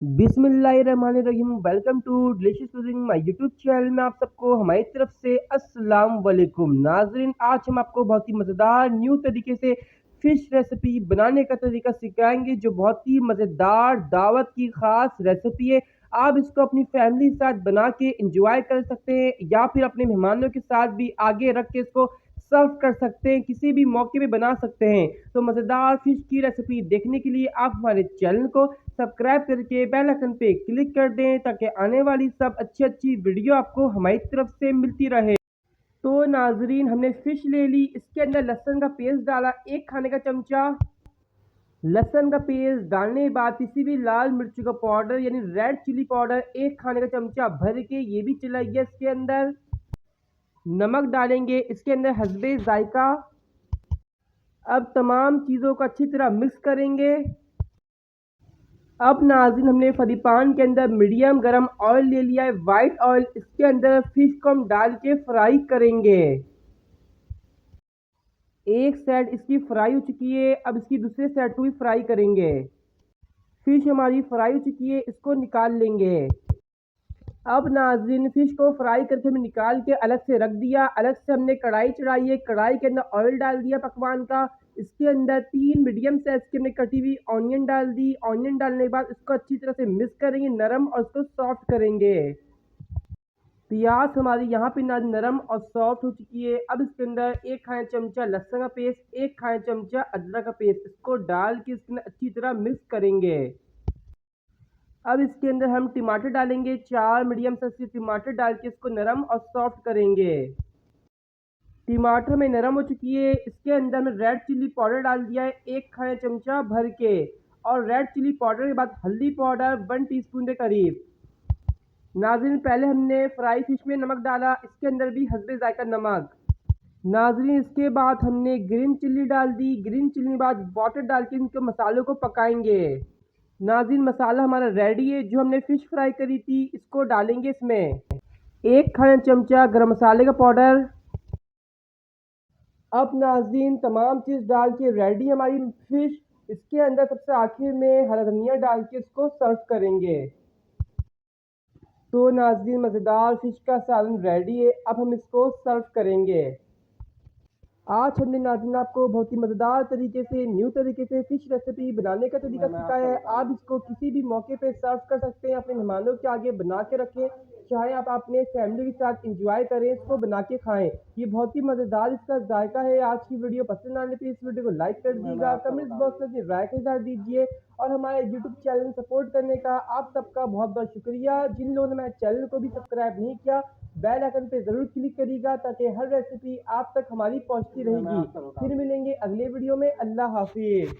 बिस्मिल्लाहिर्रहमानिर्रहीम। Welcome to delicious cuisine my YouTube channel में आप सबको हमारी तरफ से अस्सलाम वालेकुम। नाजरीन, आज हम आपको बहुत ही मज़ेदार न्यू तरीके से फ़िश रेसिपी बनाने का तरीका सिखाएंगे, जो बहुत ही मज़ेदार दावत की ख़ास रेसिपी है। आप इसको अपनी फैमिली के साथ बना के इंजॉय कर सकते हैं या फिर अपने मेहमानों के साथ भी आगे रख के इसको सर्व कर सकते हैं, किसी भी मौके पे बना सकते हैं। तो मज़ेदार फ़िश की रेसिपी देखने के लिए आप हमारे चैनल को सब्सक्राइब करके बेल आइकन पे क्लिक कर दें, ताकि आने वाली सब अच्छी अच्छी वीडियो आपको हमारी तरफ से मिलती रहे। तो नाजरीन, हमने फ़िश ले ली, इसके अंदर लहसुन का पेस्ट डाला 1 खाने का चमचा। लहसुन का पेस्ट डालने के बाद किसी भी लाल मिर्च का पाउडर यानी रेड चिली पाउडर 1 खाने का चमचा भर के ये भी चलाइए। इसके अंदर नमक डालेंगे, इसके अंदर हस्बे जायका। अब तमाम चीज़ों को अच्छी तरह मिक्स करेंगे। अब नाज़रीन, हमने फ्राई पैन के अंदर मीडियम गरम ऑयल ले लिया है, वाइट ऑयल। इसके अंदर फिश को हम डाल के फ्राई करेंगे। एक साइड इसकी फ्राई हो चुकी है, अब इसकी दूसरे साइड को भी फ्राई करेंगे। फिश हमारी फ्राई हो चुकी है, इसको निकाल लेंगे। अब नाज़रीन, फिश को फ्राई करके हमने निकाल के अलग से रख दिया। अलग से हमने कढ़ाई चढ़ाई है, कढ़ाई के अंदर ऑयल डाल दिया पकवान का। इसके अंदर 3 मीडियम साइज की हमने कटी हुई ऑनियन डाल दी। ऑनियन डालने के बाद इसको अच्छी तरह से मिक्स करेंगे नरम, और इसको सॉफ्ट करेंगे। प्याज हमारी यहाँ पे नरम और सॉफ्ट हो चुकी है। अब इसके अंदर 1 खाने चमचा लहसुन का पेस्ट, 1 खाने चमचा अदरक का पेस्ट, इसको डाल के इसके अंदर अच्छी तरह मिक्स करेंगे। अब इसके अंदर हम टमाटर डालेंगे, 4 मीडियम साइज के टमाटर डाल के इसको नरम और सॉफ्ट करेंगे। टमाटर में नरम हो चुकी है, इसके अंदर में रेड चिल्ली पाउडर डाल दिया है 1 खाने चमचा भर के, और रेड चिल्ली पाउडर के बाद हल्दी पाउडर 1 टीस्पून के करीब। नाज़रीन, पहले हमने फ्राई फिश में नमक डाला, इसके अंदर भी हस्बे जायका नमक। नाज़रीन, इसके बाद हमने ग्रीन चिल्ली डाल दी। ग्रीन चिल्ली के बाद वाटर डाल के इनके मसालों को पकाएंगे। नाज़रीन, मसाला हमारा रेडी है। जो हमने फ़िश फ्राई करी थी इसको डालेंगे इसमें। 1 खाने चमचा गरम मसाले का पाउडर। अब नाज़रीन, तमाम चीज़ डाल के रेडी हमारी फ़िश। इसके अंदर सबसे आखिर में हरा धनिया डाल के इसको सर्व करेंगे। तो नाज़रीन, मज़ेदार फ़िश का सालन रेडी है। अब हम इसको सर्व करेंगे। आज हमने नाज़रीन आपको बहुत ही मज़ेदार तरीके से न्यू तरीके से फ़िश रेसिपी बनाने का तरीका सिखाया है। आप इसको किसी भी मौके पे सर्व कर सकते हैं, अपने मेहमानों के आगे बना के रखें, चाहे आप अपने फैमिली के साथ एंजॉय करें, इसको बना के खाएं। ये बहुत ही मज़ेदार इसका जायका है। आज की वीडियो पसंद आने पर इस वीडियो को लाइक कर दीजिएगा, कमेंट बॉक्स में अपनी राय के साथ दीजिए, और हमारे यूट्यूब चैनल सपोर्ट करने का आप सबका बहुत बहुत शुक्रिया। जिन लोगों ने मेरे चैनल को भी सब्सक्राइब नहीं किया, बेल आइकन पे ज़रूर क्लिक करिएगा, ताकि हर रेसिपी आप तक हमारी पहुंचती रहेगी। फिर मिलेंगे अगले वीडियो में। अल्लाह हाफिज़।